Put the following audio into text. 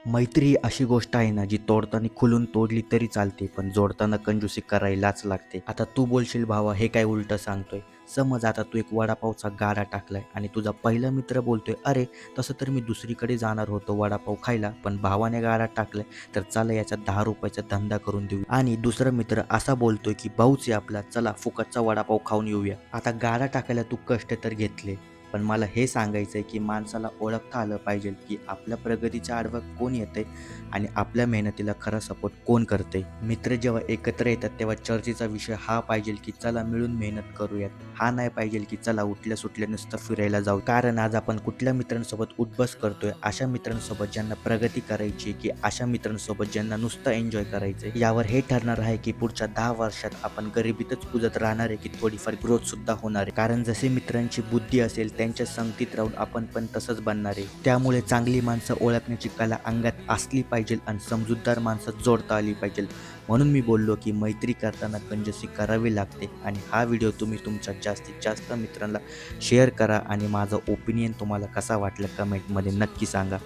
मैत्री ही अशी गोष्ट आहे ना, जी तोडताना खुलून तोडली तरी चालते, पण जोडताना कंजूसी करायलाच लागते. आता तू बोलशील भावा हे काय उलटं सांगतोय. समज आता तू एक वडापावचा गाडा टाकलाय आणि तुझा पहिला मित्र बोलतोय, "अरे, तसं तर मी दुसरीकडे जाणार होतो वडापाव खायला, पण भावाने गाडा टाकलाय, तर चला याचा ₹10चा धंदा करून देऊ." आणि दुसरा मित्र असा बोलतोय, की "भाऊच आहे आपला, चला फुकटचा वडापाव खाऊन येऊया." आता गाडा टाकायला तू कष्ट तर घेतले, पण मला हे सांगायचं आहे की माणसाला ओळखता आलं पाहिजे की आपल्या प्रगतीच्या आडवं कोण येतंय आणि आपल्या मेहनतीला खरा सपोर्ट कोण करते. मित्र जेव्हा एकत्र येतात तेव्हा चर्चेचा विषय हा पाहिजे की चला मिळून मेहनत करूयात. हा नाही पाहिजे की चला उठल्या सुटल्या नुसतं फिरायला जाऊ. कारण आज आपण कुठल्या मित्रांसोबत उठबस करतोय, अशा मित्रांसोबत ज्यांना प्रगती करायची की अशा मित्रांसोबत ज्यांना नुसतं एन्जॉय करायचंय. यावर हे ठरणार आहे की पुढच्या 10 वर्षात आपण गरिबीतच कुजत राहणार आहे की थोडीफार ग्रोथ सुद्धा होणार आहे. कारण जसे मित्रांची बुद्धी असेल त्यांच्या संगतीत राहून आपण पण तसंच बनणार आहे. त्यामुळे चांगली माणसं ओळखण्याची कला अंगात असली पाहिजे आणि समजूतदार माणसं जोडता आली पाहिजे. म्हणून मी बोललो की मैत्री करताना कंजूसी करावी लागते आणि हा व्हिडिओ तुम्ही तुमच्या जास्तीत जास्त मित्रांना शेअर करा आणि माझा ओपिनियन तुम्हाला कसा वाटला कमेंटमध्ये नक्की सांगा.